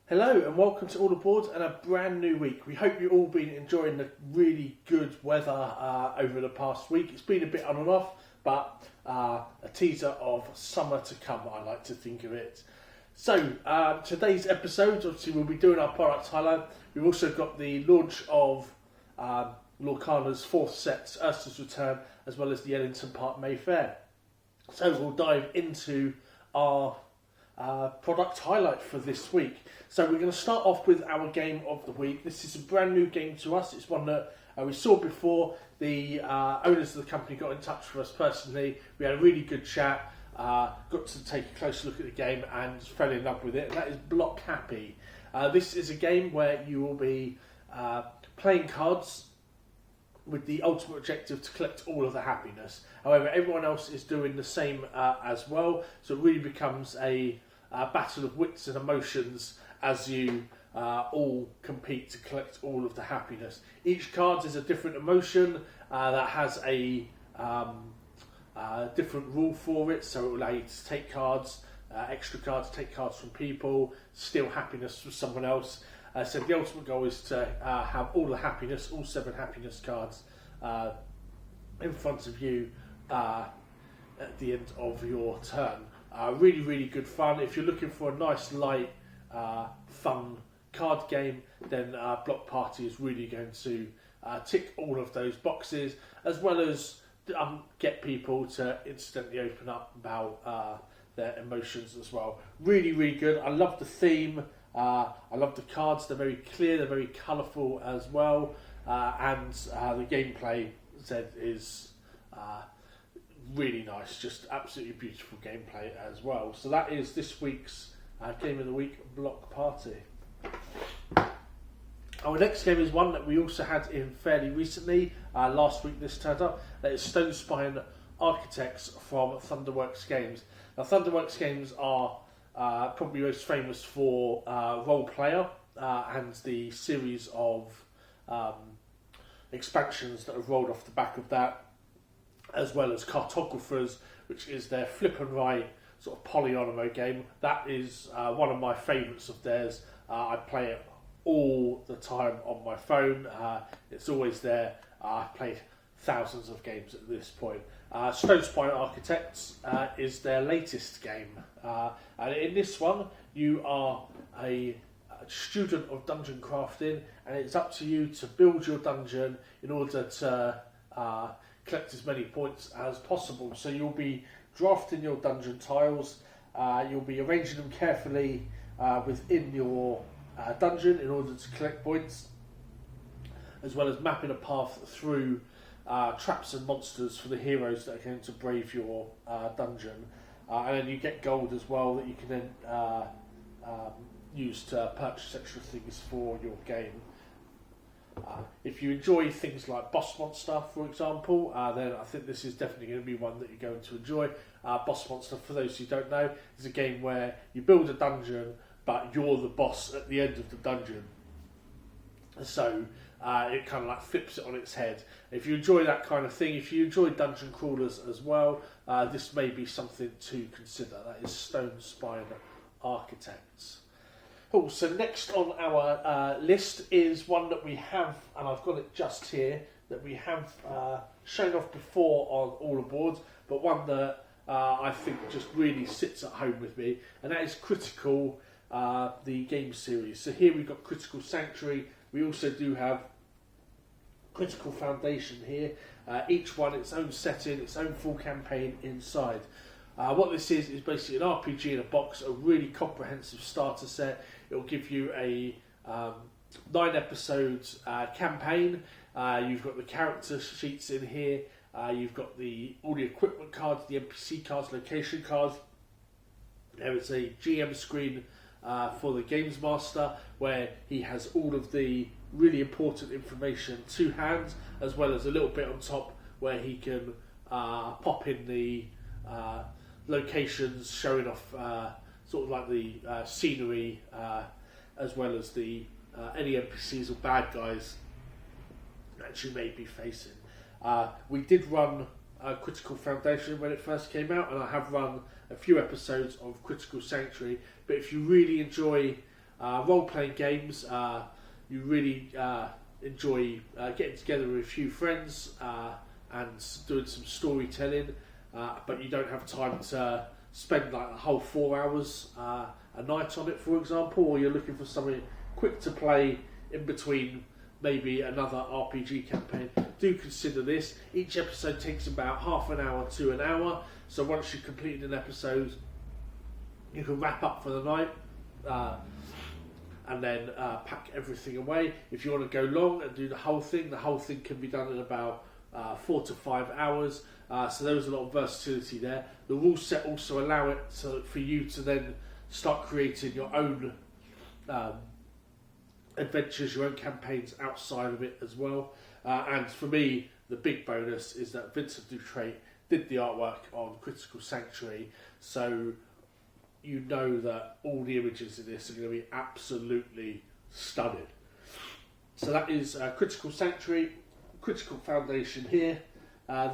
Hello and welcome to All Aboard and a brand new week. We hope you've all been enjoying the really good weather over the past week. It's been a bit on and off, but a teaser of summer to come, I like to think of it. So, today's episode, obviously we'll be doing our product highlight. We've also got the launch of Lorcana's fourth set, Ursa's Return, as well as the Ellington Park Mayfair. So we'll dive into our product highlight for this week. So we're going to start off with our game of the week. This is a brand new game to us. It's one that we saw before. The owners of the company got in touch with us personally. We had a really good chat, got to take a close look at the game and fell in love with it, and that is Block Happy. This is a game where you will be playing cards with the ultimate objective to collect all of the happiness. However, everyone else is doing the same as well, so it really becomes a battle of wits and emotions as you all compete to collect all of the happiness. Each card is a different emotion that has a different rule for it, so it will allow you to take cards, extra cards, take cards from people, steal happiness from someone else. So the ultimate goal is to have all the happiness, all 7 happiness cards in front of you at the end of your turn. Really, really good fun. If you're looking for a nice, light, fun card game, then Block Party is really going to tick all of those boxes, as well as get people to instantly open up about their emotions as well. Really, really good. I love the theme. I love the cards. They're very clear. They're very colourful as well. And the gameplay is really nice. Just absolutely beautiful gameplay as well. So that is this week's game of the week, Block Party. Our next game is one that we also had in fairly recently. Last week this turned up. That is Stone Spine Architects from Thunderworks Games. Now Thunderworks Games are probably most famous for Role Player and the series of expansions that have rolled off the back of that, as well as Cartographers, which is their flip and write sort of polyomino game. That is one of my favourites of theirs. I play it all the time on my phone. It's always there. I've played thousands of games at this point. Stone Spine Architects is their latest game. And in this one, you are a student of dungeon crafting, and it's up to you to build your dungeon in order to collect as many points as possible. So you'll be drafting your dungeon tiles, you'll be arranging them carefully within your dungeon in order to collect points, as well as mapping a path through traps and monsters for the heroes that are going to brave your dungeon. And then you get gold as well that you can then use to purchase extra things for your game. If you enjoy things like Boss Monster, for example, then I think this is definitely going to be one that you're going to enjoy. Boss Monster, for those who don't know, is a game where you build a dungeon, but you're the boss at the end of the dungeon. So it kind of like flips it on its head. If you enjoy that kind of thing, if you enjoy dungeon crawlers as well, this may be something to consider. That is Stone Spine Architects. Cool, so next on our list is one that we have, and I've got it just here, that we have shown off before on All Aboard, but one that I think just really sits at home with me, and that is Critical, the game series. So here we've got Critical Sanctuary. We also do have Critical Foundation here. Each one its own setting, its own full campaign inside. What this is basically an RPG in a box, a really comprehensive starter set. It will give you a 9 episodes campaign. You've got the character sheets in here. You've got all the equipment cards, the NPC cards, location cards. There is a GM screen for the Games Master, where he has all of the really important information to hand, as well as a little bit on top where he can pop in the locations, showing off sort of like the scenery, as well as the any NPCs or bad guys that you may be facing. We did run Critical Foundation when it first came out, and I have run a few episodes of Critical Sanctuary. But if you really enjoy Role-playing games, you really enjoy getting together with a few friends and doing some storytelling, but you don't have time to spend like the whole 4 hours a night on it, for example, or you're looking for something quick to play in between maybe another RPG campaign, do consider this. Each episode takes about half an hour to an hour, so once you've completed an episode, you can wrap up for the night and then pack everything away. If you want to go long and do the whole thing can be done in about 4 to 5 hours. So there is a lot of versatility there. The rule set also allow it for you to then start creating your own adventures, your own campaigns outside of it as well. And for me, the big bonus is that Vincent Dutrait did the artwork on Critical Sanctuary, so you know that all the images in this are going to be absolutely stunning. So that is Critical Sanctuary, Critical Foundation here.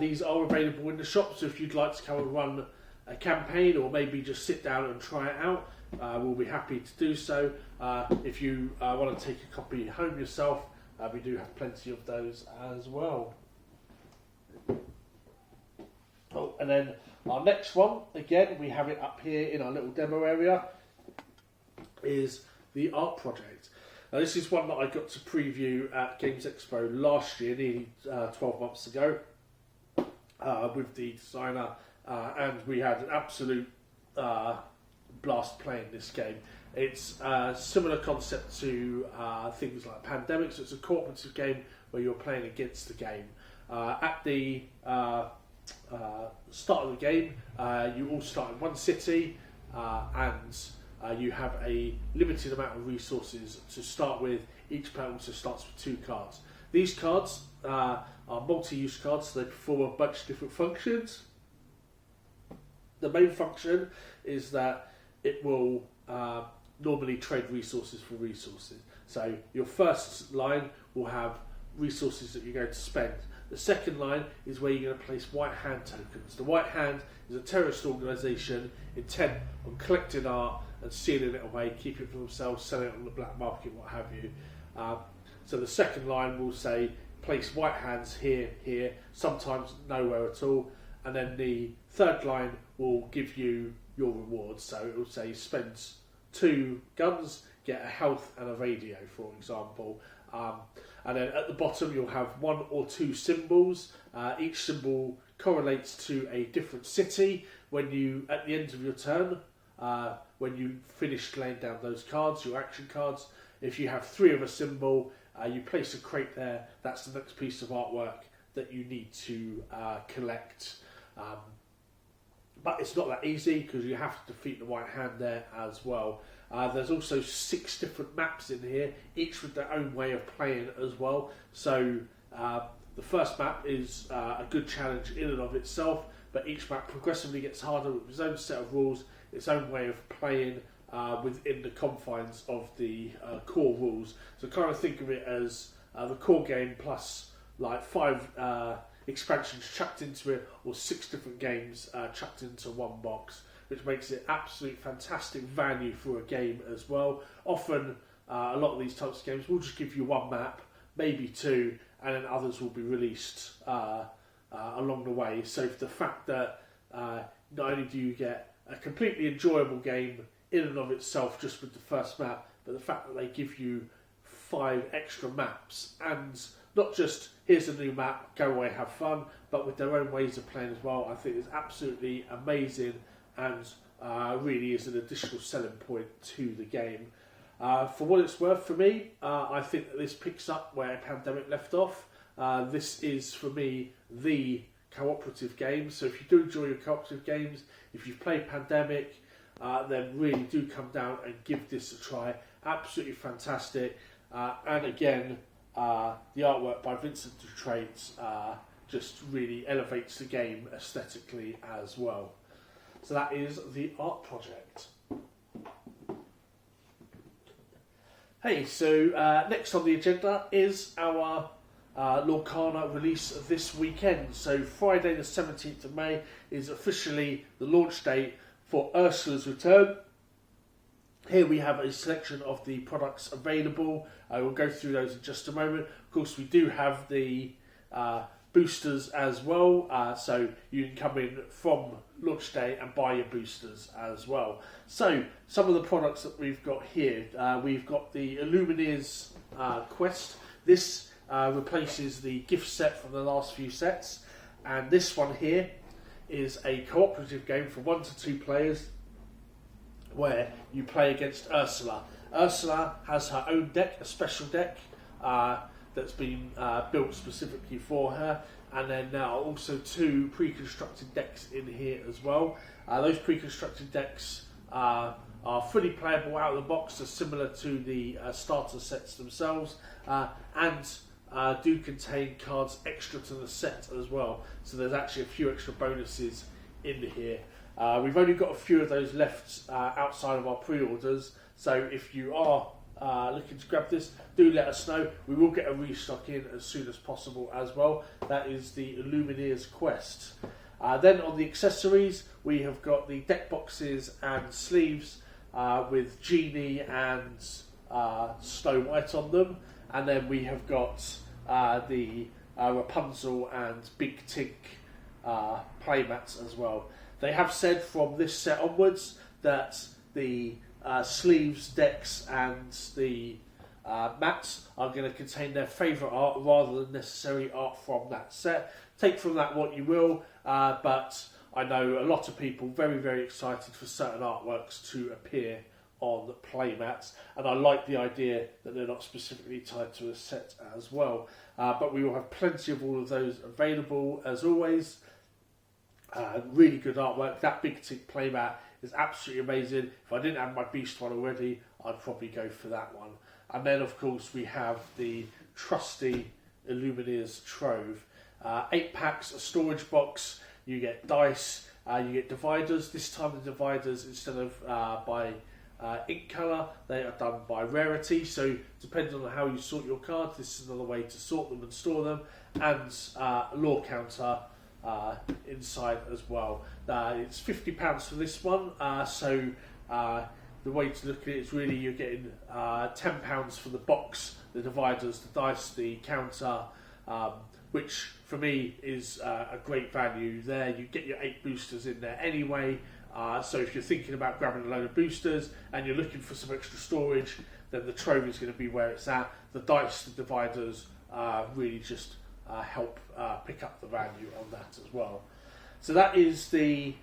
These are available in the shop, so if you'd like to come and run a campaign or maybe just sit down and try it out, we'll be happy to do so. If you want to take a copy home yourself, we do have plenty of those as well. Oh, and then our next one, again, we have it up here in our little demo area, is the art project. Now, this is one that I got to preview at Games Expo last year, nearly 12 months ago, with the designer, and we had an absolute blast playing this game. It's a similar concept to things like Pandemic, so it's a cooperative game where you're playing against the game. At the start of the game, you all start in one city, and you have a limited amount of resources to start with. Each player also starts with 2 cards. These cards are multi-use cards, so they perform a bunch of different functions. The main function is that it will normally trade resources for resources. So your first line will have resources that you're going to spend. The second line is where you're going to place white hand tokens. The White Hand is a terrorist organisation intent on collecting art and sealing it away, keeping it for themselves, selling it on the black market, what have you. So the second line will say place white hands here, here, sometimes nowhere at all. And then the third line will give you your rewards. So it will say spend 2 guns, get a health and a radio, for example. And then at the bottom you'll have 1 or 2 symbols. Each symbol correlates to a different city. When you, at the end of your turn, when you finish laying down those cards, your action cards, if you have 3 of a symbol, you place a crate there. That's the next piece of artwork that you need to collect. But it's not that easy because you have to defeat the White Hand there as well. There's also 6 different maps in here, each with their own way of playing as well. So the first map is a good challenge in and of itself, but each map progressively gets harder with its own set of rules, its own way of playing within the confines of the core rules. So kind of think of it as the core game plus like 5 expansions chucked into it, or 6 different games chucked into one box, which makes it absolute fantastic value for a game as well. Often a lot of these types of games will just give you 1 map, maybe 2, and then others will be released along the way. So for the fact that not only do you get a completely enjoyable game in and of itself just with the first map, but the fact that they give you 5 extra maps, and not just here's a new map, go away, have fun, but with their own ways of playing as well, I think is absolutely amazing, and really is an additional selling point to the game. For what it's worth for me, I think that this picks up where Pandemic left off. This is for me the cooperative game, so if you do enjoy your cooperative games, if you've played Pandemic, then really do come down and give this a try. Absolutely fantastic. And again, the artwork by Vincent Dutrait just really elevates the game aesthetically as well. So that is the art project. Hey, so next on the agenda is our Lorcana release this weekend. So Friday the 17th of May is officially the launch date for Ursula's Return. Here we have a selection of the products available. I will go through those in just a moment. Of course, we do have the boosters as well, so you can come in from launch day and buy your boosters as well. So some of the products that we've got here, we've got the Illumineers Quest. This replaces the gift set from the last few sets, and this one here is a cooperative game for 1 to 2 players where you play against Ursula. Ursula has her own deck, a special deck that's been built specifically for her, and then there are also 2 pre-constructed decks in here as well. Those pre-constructed decks are fully playable out of the box, are similar to the starter sets themselves, and do contain cards extra to the set as well. So there's actually a few extra bonuses in here. We've only got a few of those left outside of our pre-orders, so if you are looking to grab this, do let us know. We will get a restock in as soon as possible as well. That is the Illumineers Quest. Then on the accessories, we have got the deck boxes and sleeves with Genie and Snow White on them, and then we have got the Rapunzel and Big Tink playmats as well. They have said from this set onwards that the sleeves, decks and the mats are going to contain their favourite art rather than necessary art from that set. Take from that what you will, but I know a lot of people very, very excited for certain artworks to appear on the playmats, and I like the idea that they're not specifically tied to a set as well. But we will have plenty of all of those available as always. Really good artwork. That Big Tick playmat is absolutely amazing. If I didn't have my Beast one already, I'd probably go for that one. And then of course we have the trusty Illumineers Trove. 8 packs, a storage box, you get dice, you get dividers. This time the dividers, instead of by ink colour, they are done by rarity, so depending on how you sort your cards, this is another way to sort them and store them. And lore counter inside as well. It's £50 for this one, so the way to look at it is really you're getting £10 for the box, the dividers, the dice, the counter, which for me is a great value there. You get your 8 boosters in there anyway, so if you're thinking about grabbing a load of boosters and you're looking for some extra storage, then the Trove is going to be where it's at. The dice, the dividers really just help pick up the value on that as well. So that is the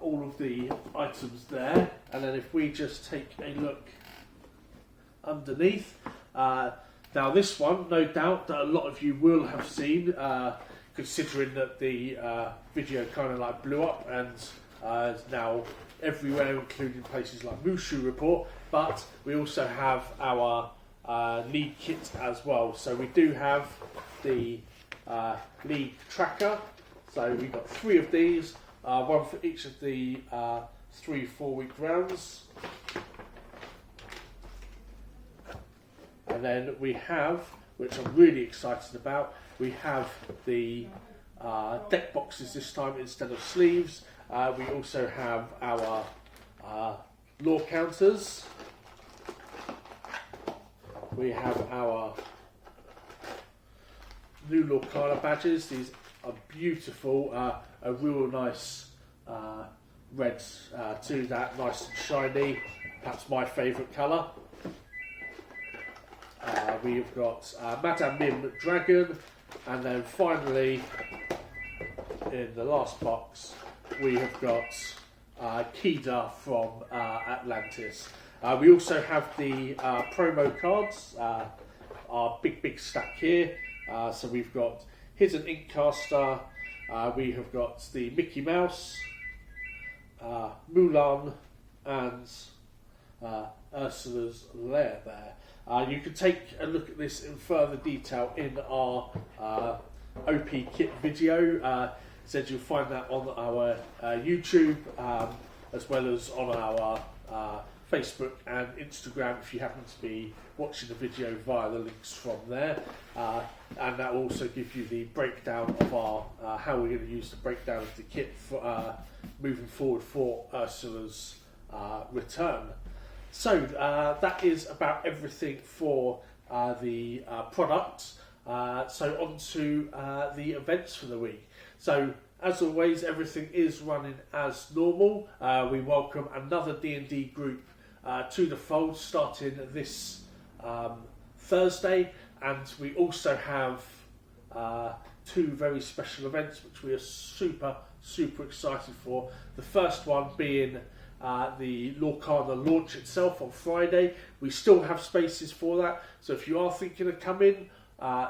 all of the items there, and then if we just take a look underneath, now this one, no doubt that a lot of you will have seen, considering that the video kind of like blew up and is now everywhere, including places like Mushu Report. But we also have our league kit as well. So we do have the league tracker. So we've got 3 of these, one for each of the 3 4-week rounds. And then we have, which I'm really excited about, we have the deck boxes this time instead of sleeves. We also have our lore counters. We have our new Lorcana badges. These are beautiful, a real nice red to that, nice and shiny, perhaps my favourite colour. We've got Madame Mim Dragon, and then finally in the last box we have got Kida from Atlantis. We also have the promo cards, our big stack here. So we've got Hidden Inkcaster, we have got the Mickey Mouse, Mulan, and Ursula's Lair there. You can take a look at this in further detail in our OP kit video. Said you'll find that on our YouTube, as well as on our Facebook and Instagram if you happen to be watching the video via the links from there. And that will also give you the breakdown of our how we're going to use the breakdown of the kit for moving forward for Ursula's return. So that is about everything for the products. So on to the events for the week. So as always, everything is running as normal. We welcome another D&D group to the fold starting this Thursday, and we also have two very special events which we are super excited for. The first one being the Lorcana launch itself on Friday. We still have spaces for that, so if you are thinking of coming,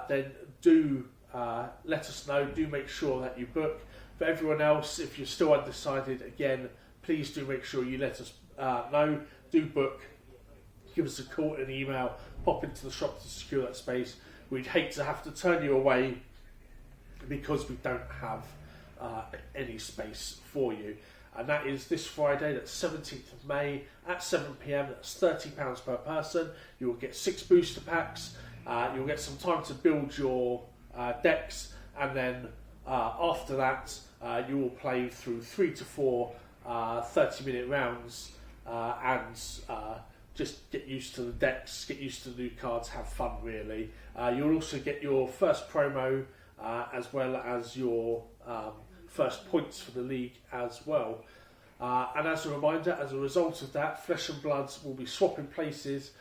then do let us know. Do make sure that you book. For everyone else, if you're still undecided, again, please do make sure you let us know. Do book. Give us a call and an email. Pop into the shop to secure that space. We'd hate to have to turn you away because we don't have any space for you. And that is this Friday, that's 17th of May at 7 PM. That's £30 per person. You will get 6 booster packs. You'll get some time to build your decks, and then after that, you will play through 3 to 4 30-minute rounds and just get used to the decks, get used to the new cards, have fun really. You'll also get your first promo as well as your first points for the league as well. And as a reminder, as a result of that, Flesh and Bloods will be swapping places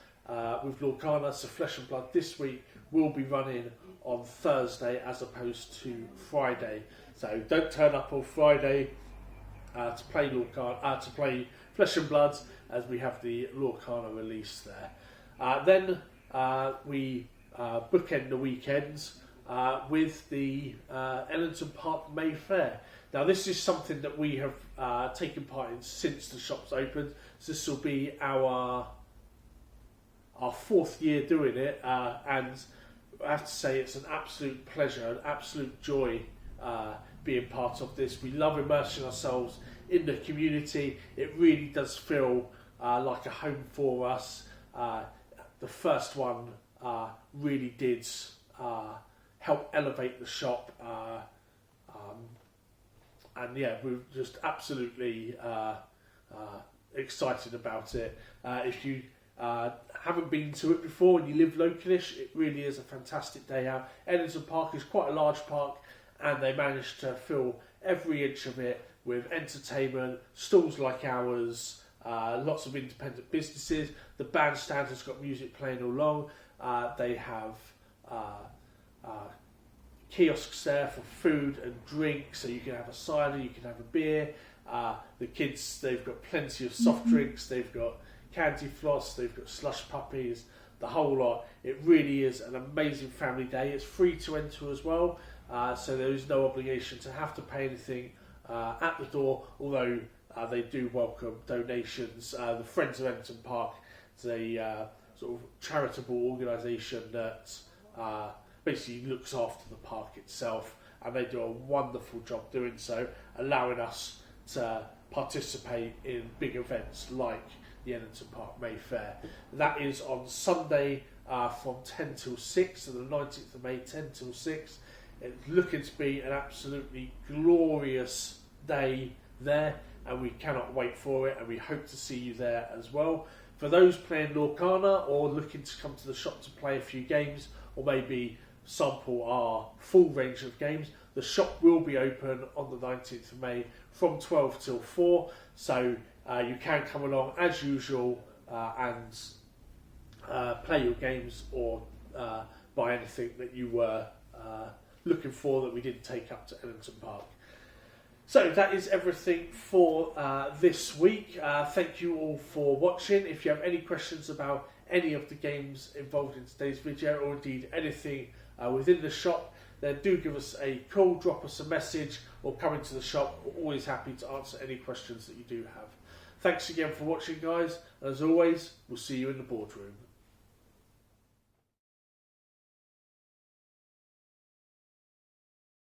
with Lorcana, so Flesh and Blood this week will be running on Thursday as opposed to Friday. So don't turn up on Friday to play Lorcana, to play Flesh and Bloods, as we have the Lorcana release there. Then we bookend the weekends with the Ellington Park May Fair. Now this is something that we have taken part in since the shop's opened. So this will be our 4th year doing it, and I have to say it's an absolute pleasure, an absolute joy being part of this. We love immersing ourselves in the community. It really does feel like a home for us. The first one really did help elevate the shop, and yeah, we're just absolutely excited about it. If you haven't been to it before and you live localish, it really is a fantastic day out. Ellington Park is quite a large park, and they managed to fill every inch of it with entertainment, stalls like ours, lots of independent businesses. The bandstand has got music playing all along. They have kiosks there for food and drink, so you can have a cider, you can have a beer. The kids, they've got plenty of soft drinks, they've got candy floss, they've got slush puppies, the whole lot. It really is an amazing family day. It's free to enter as well, so there is no obligation to have to pay anything at the door, although they do welcome donations. The Friends of Ellington Park is a sort of charitable organisation that basically looks after the park itself, and they do a wonderful job doing so, allowing us to participate in big events like the Ellington Park May Fair. That is on Sunday from 10 till 6, so the 19th of May, 10 till 6. It's looking to be an absolutely glorious day there, and we cannot wait for it, and we hope to see you there as well. For those playing Lorcana or looking to come to the shop to play a few games, or maybe sample our full range of games, the shop will be open on the 19th of May from 12 till 4, so you can come along as usual and play your games, or buy anything that you were looking for that we didn't take up to Ellington Park. So that is everything for this week. Thank you all for watching. If you have any questions about any of the games involved in today's video, or indeed anything within the shop, then do give us a call, drop us a message, or come into the shop. We're always happy to answer any questions that you do have. Thanks again for watching, guys, and as always, we'll see you in the boardroom.